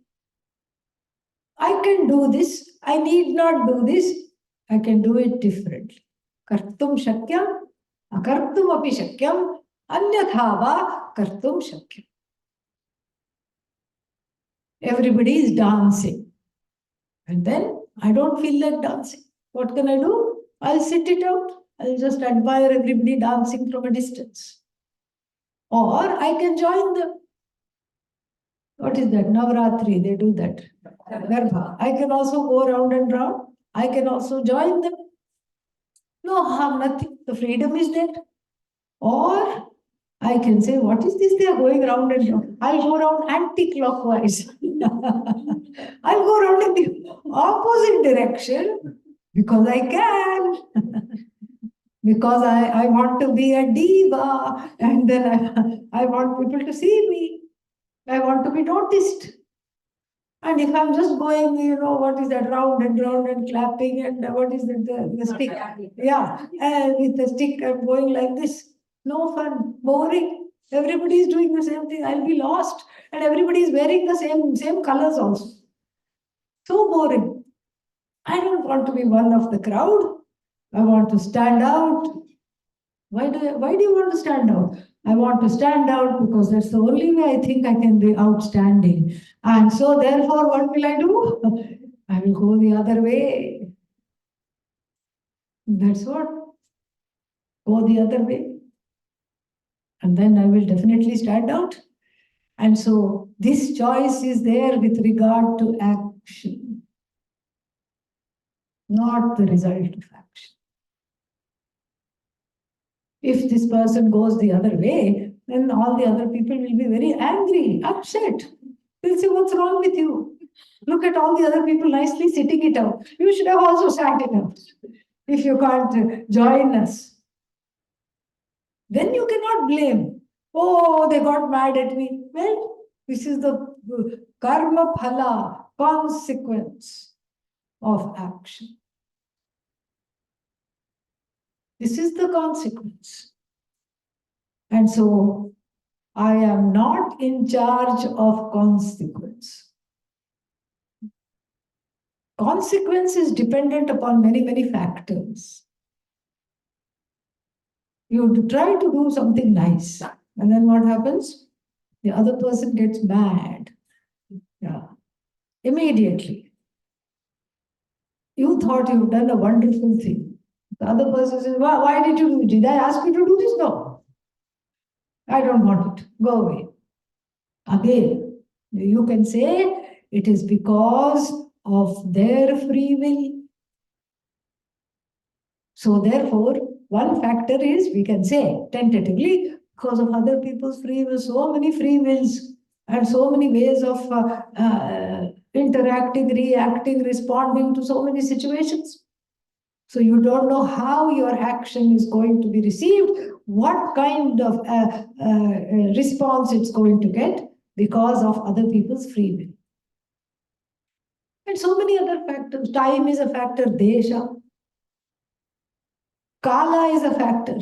S2: I can do this. I need not do this. I can do it differently. Kartum shakyam, akartum api shakyam, anyatha va kartum shakyam. Everybody is dancing. And then I don't feel like dancing. What can I do? I'll sit it out. I'll just admire everybody dancing from a distance. Or I can join them. What is that? Navaratri, they do that. Garbha. I can also go round and round. I can also join them. No harm, nothing. The freedom is there. Or I can say, what is this? They are going round and round. I'll go round anti-clockwise. I'll go round in the opposite direction because I can. Because I want to be a diva and then I want people to see me. I want to be noticed. And if I'm just going, what is that, round and clapping and what is that, the stick? Yeah, and with the stick, I'm going like this. No fun, boring. Everybody is doing the same thing. I'll be lost. And everybody is wearing the same colors also. So boring. I don't want to be one of the crowd. I want to stand out. Why do you want to stand out? I want to stand out because that's the only way I think I can be outstanding. And so therefore, what will I do? I will go the other way. That's what. Go the other way. And then I will definitely stand out. And so this choice is there with regard to action, not the result of action. If this person goes the other way, then all the other people will be very angry, upset. They'll say, what's wrong with you? Look at all the other people nicely sitting it out. You should have also sat it out if you can't join us. Then you cannot blame. Oh, they got mad at me. Well, this is the karma phala, consequence of action. This is the consequence. And so I am not in charge of consequence. Consequence is dependent upon many, many factors. You try to do something nice, and then what happens? The other person gets mad. Yeah. Immediately. You thought you've done a wonderful thing. The other person says, why did you do it? Did I ask you to do this? No. I don't want it. Go away. Again, you can say it is because of their free will. So therefore, one factor is, we can say tentatively, because of other people's free will, so many free wills and so many ways of interacting, reacting, responding to so many situations. So you don't know how your action is going to be received, what kind of response it's going to get because of other people's free will. And so many other factors. Time is a factor, desha. Kala is a factor.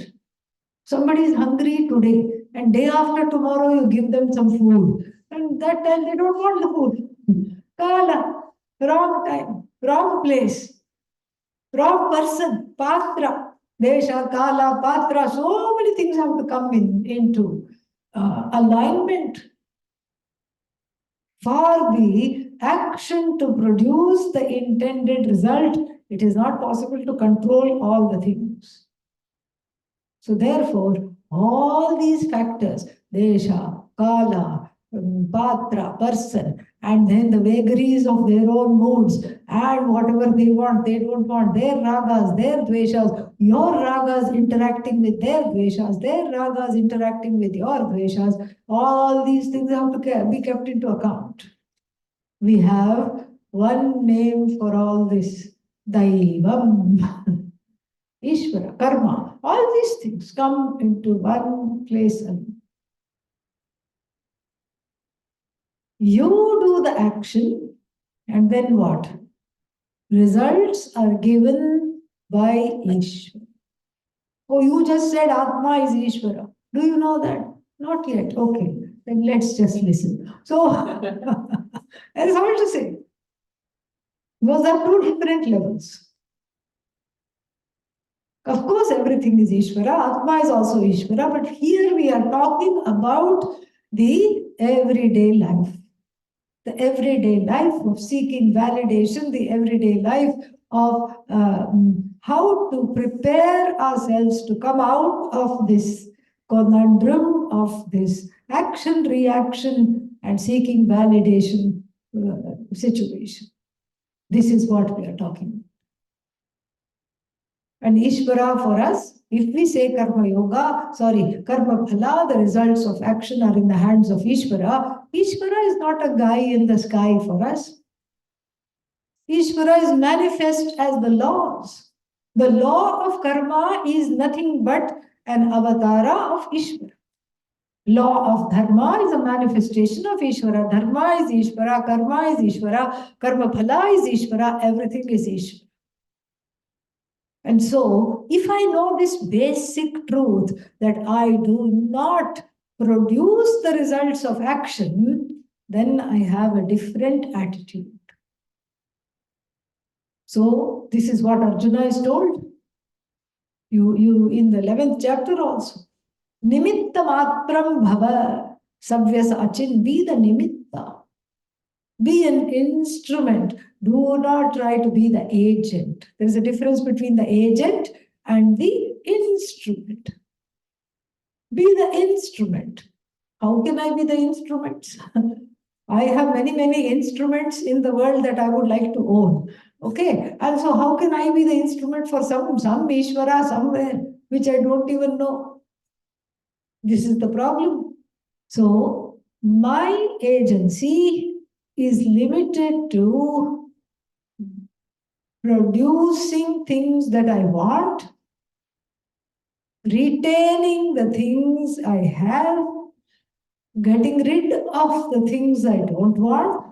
S2: Somebody is hungry today, and day after tomorrow you give them some food. And that time they don't want the food. Kala, wrong time, wrong place, wrong person, patra, desha, kala, patra. So many things have to come into alignment for the action to produce the intended result. It is not possible to control all the things. So therefore, all these factors, desha, kala, patra, person, and then the vagaries of their own moods, and whatever they want, they don't want, their ragas, their dveshas, your ragas interacting with their dveshas, their ragas interacting with your dveshas, all these things have to be kept into account. We have one name for all this, Daivam. Ishvara, karma, all these things come into one place. You do the action, and then what? Results are given by Ishvara. Oh, you just said Atma is Ishvara. Do you know that? Not yet. Okay, then let's just listen. So, that is all to say. Those are two different levels. Of course, everything is Ishvara. Atma is also Ishvara. But here we are talking about the everyday life. The everyday life of seeking validation, the everyday life of how to prepare ourselves to come out of this conundrum of this action, reaction, and seeking validation situation. This is what we are talking about. And Ishvara for us, if we say Karma Yoga, Karma Phala, the results of action are in the hands of Ishvara. Ishvara is not a guy in the sky for us. Ishvara is manifest as the laws. The law of karma is nothing but an avatara of Ishvara. Law of dharma is a manifestation of Ishvara. Dharma is Ishvara, karma is Ishvara, karma phala is Ishvara, everything is Ishvara. And so, if I know this basic truth that I do not produce the results of action, then I have a different attitude. So, this is what Arjuna is told. You in the 11th chapter also. Nimitta matram bhava savyas achin, be the nimitta. Be an instrument. Do not try to be the agent. There is a difference between the agent and the instrument. Be the instrument. How can I be the instrument? I have many instruments in the world that I would like to own. Okay, and so how can I be the instrument for some Ishvara somewhere which I don't even know? This is the problem. So my agency is limited to producing things that I want, retaining the things I have, getting rid of the things I don't want,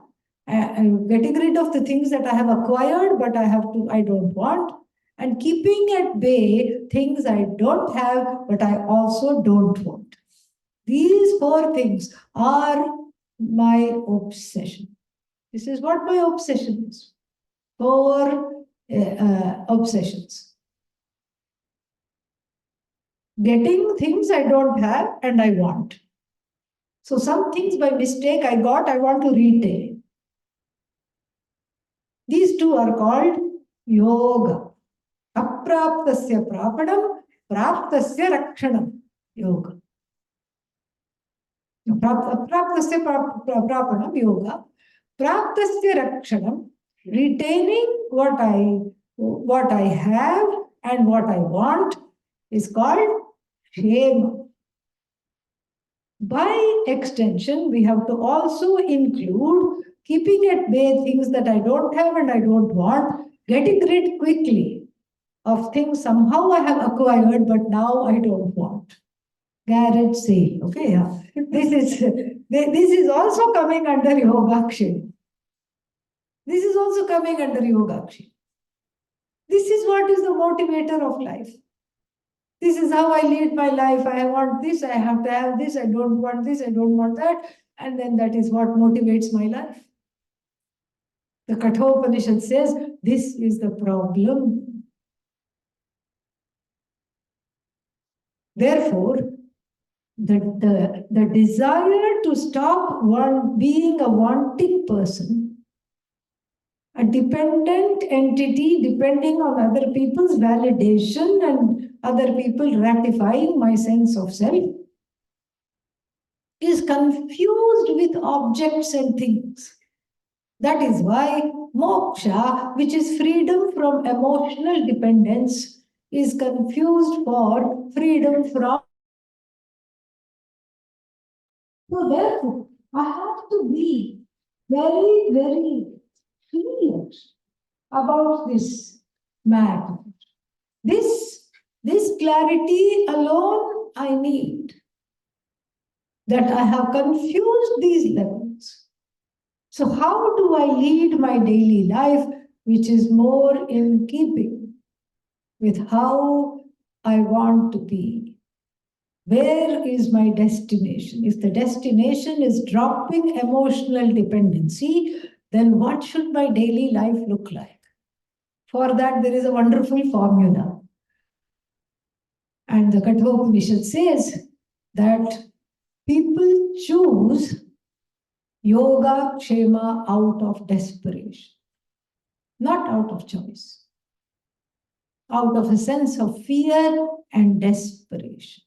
S2: getting rid of the things that I have acquired but I don't want, and keeping at bay things I don't have but I also don't want. These 4 things are my obsession. This is what my obsession is. 4 obsessions. Getting things I don't have and I want. So some things by mistake I want to retain. These 2 are called yoga. Apraptasya prapadam, praptasya rakshanam. Yoga. Apraptasya prapadam, yoga. Praptasya rakshanam, retaining what I have and what I want is called shame. By extension, we have to also include keeping at bay things that I don't have and I don't want, getting rid quickly of things somehow I have acquired but now I don't want. Garage sale, okay, yeah. This is also coming under Yogakshema. This is also coming under Yogakshema. This is what is the motivator of life. This is how I lead my life. I want this, I have to have this, I don't want this, I don't want that. And then that is what motivates my life. The Kathopanishad says, this is the problem. Therefore, the desire to stop being a wanting person, a dependent entity depending on other people's validation and other people ratifying my sense of self, is confused with objects and things. That is why moksha, which is freedom from emotional dependence, is confused for freedom from. So therefore, I have to be very clear about this matter. This clarity alone I need. That I have confused these levels. So how do I lead my daily life, which is more in keeping with how I want to be? Where is my destination? If the destination is dropping emotional dependency, then what should my daily life look like? For that, there is a wonderful formula. And the Kathopanishad says that people choose yoga kshema out of desperation, not out of choice, out of a sense of fear and desperation.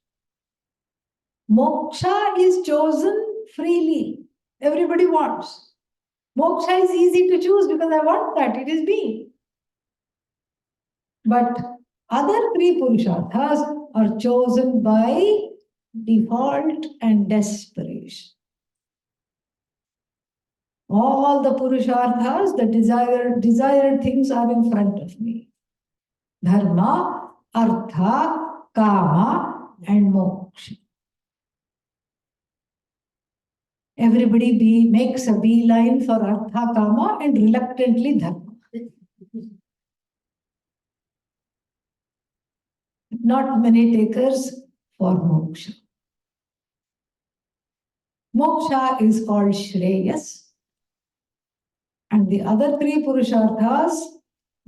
S2: Moksha is chosen freely. Everybody wants. Moksha is easy to choose because I want that. It is me. But other three purusharthas are chosen by default and desperation. All the purusharthas, the desired things are in front of me. Dharma, artha, kama, and moksha. Everybody makes a beeline for artha, kama, and reluctantly dharma. Not many takers for moksha. Moksha is called Shreyas, and the other three purusharthas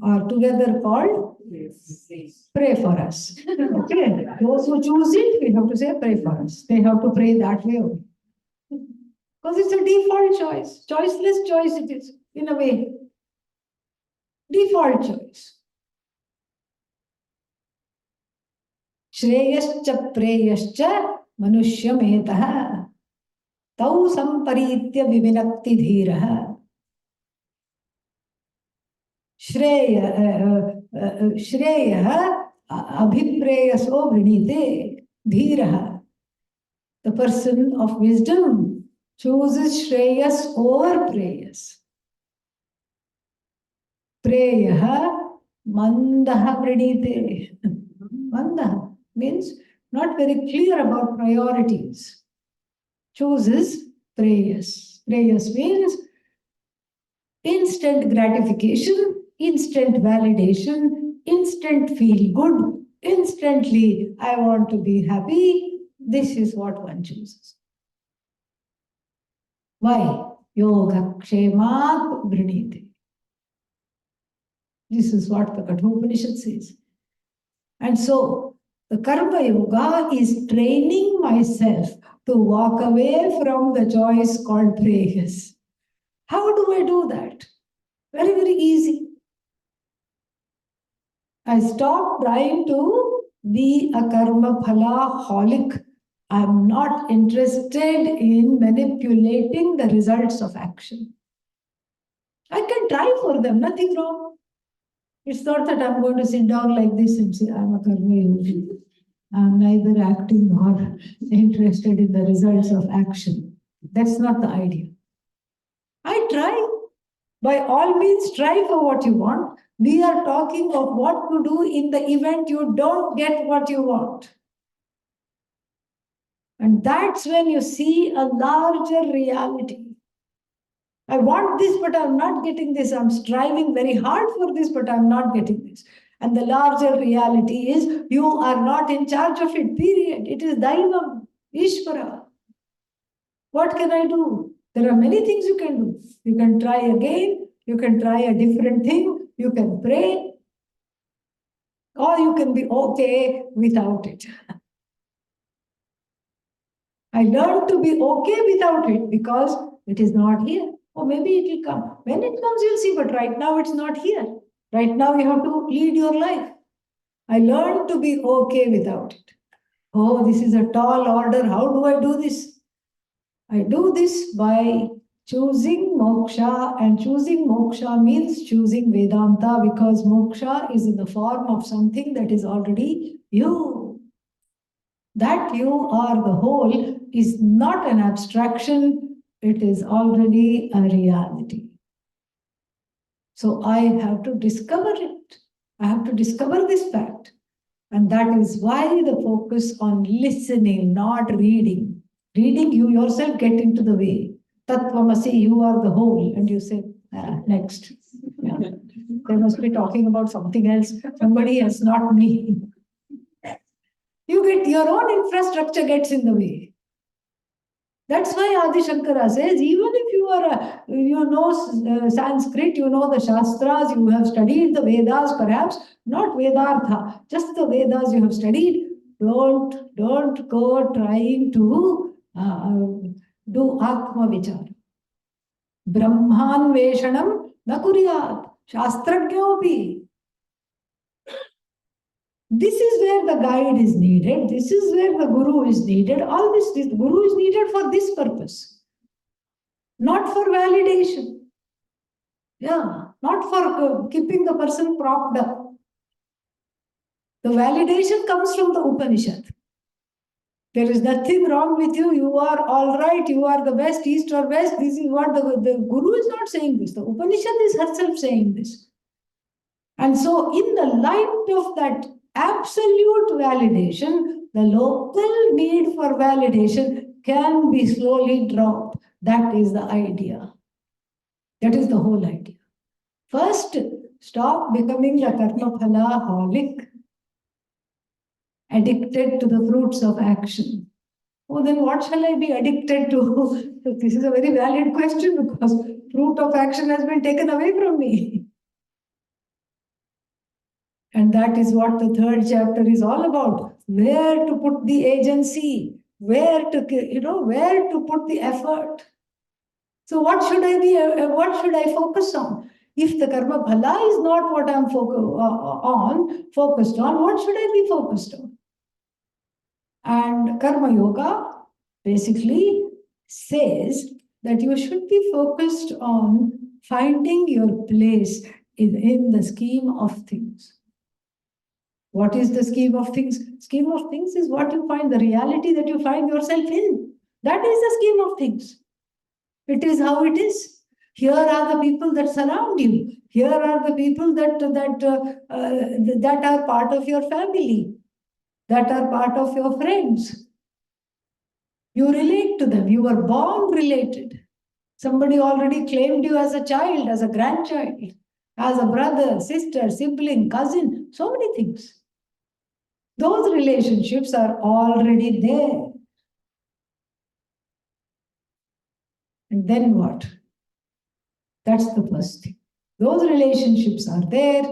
S2: are together called pray for us. Okay, those who choose it, we have to say pray for us. They have to pray that way only. Because it's a default choice. Choiceless choice it is, in a way. Default choice. Shreyascha preyascha manushyametaha tau samparitya vivinakti dhiraha. Shreya abhipreyaso vrinite dhiraha. The person of wisdom chooses Shreyas over Preyas. Preyaha mandaha vrinite. Mandaha means not very clear about priorities. Chooses Preyas. Preyas means instant gratification, instant validation, instant feel good, instantly I want to be happy. This is what one chooses. Why? Yoga kshemat vrinite. This is what the Kathopanishad says. And so the Karma Yoga is training myself to walk away from the choice called prayers. How do I do that? Very, very easy. I stop trying to be a karma phala holic. I'm not interested in manipulating the results of action. I can try for them, nothing wrong. It's not that I'm going to sit down like this and say, I'm a karma yogi. I'm neither acting nor interested in the results of action. That's not the idea. I try. By all means, try for what you want. We are talking of what to do in the event you don't get what you want. And that's when you see a larger reality. I want this, but I'm not getting this. I'm striving very hard for this, but I'm not getting this. And the larger reality is you are not in charge of it, period. It is Daivam, Ishvara. What can I do? There are many things you can do. You can try again. You can try a different thing. You can pray. Or you can be okay without it. I learned to be okay without it because it is not here. Or maybe it will come. When it comes, you'll see. But right now, it's not here. Right now, you have to lead your life. I learned to be okay without it. Oh, this is a tall order. How do I do this? I do this by choosing moksha, and choosing moksha means choosing Vedanta because moksha is in the form of something that is already you. That you are the whole is not an abstraction, it is already a reality. So I have to discover it. I have to discover this fact. And that is why the focus on listening, not reading. Reading, you yourself get into the way. Tattvamasi, you are the whole. And you say, next. Yeah. They must be talking about something else. Somebody else, not me. You get your own infrastructure gets in the way. That's why Adi Shankara says, even if you are you know Sanskrit, you know the Shastras, you have studied the Vedas, perhaps not Vedartha, just the Vedas you have studied, don't go trying to do Atma Vichara. Brahmanveshanam na kuryat. Shastrajnopi. This is where the guide is needed. This is where the guru is needed. All this, the guru is needed for this purpose. Not for validation. Yeah, not for keeping the person propped up. The validation comes from the Upanishad. There is nothing wrong with you. You are all right. You are the best, east or west. This is what the guru is not saying this. The Upanishad is herself saying this. And so, in the light of that absolute validation, the local need for validation can be slowly dropped. That is the idea. That is the whole idea. First, stop becoming a karma phala holic, addicted to the fruits of action. Oh, then what shall I be addicted to? This is a very valid question because fruit of action has been taken away from me. And that is what the third chapter is all about. Where to put the agency, where to put the effort. So what should I focus on? If the karma bhala is not what I'm focused on, what should I be focused on? And karma yoga basically says that you should be focused on finding your place in the scheme of things. What is the scheme of things? Scheme of things is what you find, the reality that you find yourself in. That is the scheme of things. It is how it is. Here are the people that surround you. Here are the people that are part of your family, that are part of your friends. You relate to them. You were born related. Somebody already claimed you as a child, as a grandchild, as a brother, sister, sibling, cousin, so many things. Those relationships are already there. And then what? That's the first thing. Those relationships are there,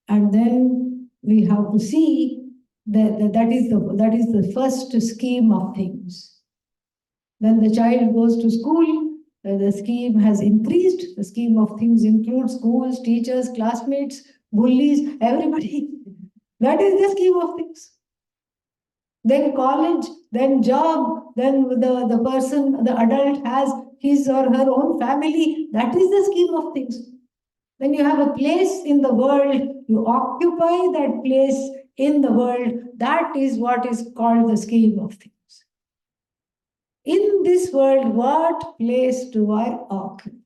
S2: and then we have to see that is the first scheme of things. Then the child goes to school, the scheme has increased. The scheme of things includes schools, teachers, classmates, bullies, everybody. That is the scheme of things. Then college, then job, then the person, the adult has his or her own family. That is the scheme of things. When you have a place in the world, you occupy that place in the world. That is what is called the scheme of things. In this world, what place do I occupy?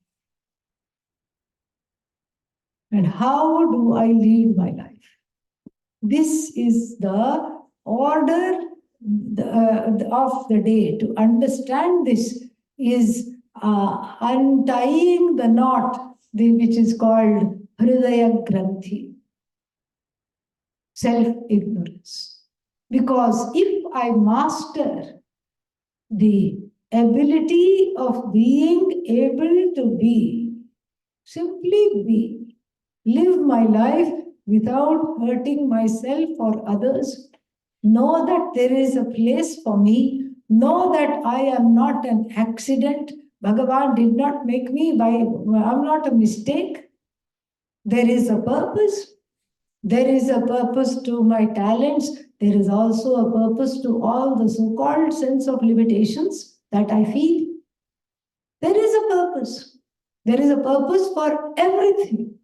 S2: And how do I lead my life? This is the order of the day. To understand this is untying the knot, which is called Hridaya Granthi, self-ignorance. Because if I master the ability of being able to be, simply be, live my life without hurting myself or others, know that there is a place for me, know that I am not an accident. Bhagavan did not make me I'm not a mistake. There is a purpose. There is a purpose to my talents. There is also a purpose to all the so-called sense of limitations that I feel. There is a purpose. There is a purpose for everything.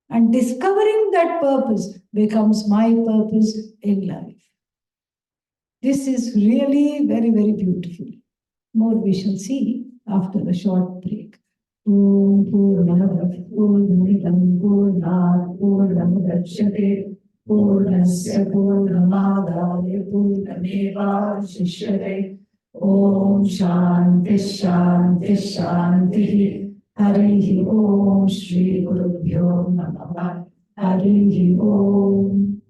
S2: And discovering that purpose becomes my purpose in life. This is really very, very beautiful. More we shall see after a short break. Om Purnamada Purnamidam Purnat Purnamudachyate Purnasya Purnamadaya Purnameva Shishyate. Om Shanti Shanti Shanti. Harihi Om Shri Gurubhyo Namaha. Harihi Om.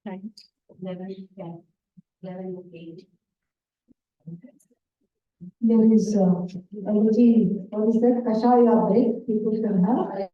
S3: 11:08.
S2: There is a what is that? Kashaya break people can have.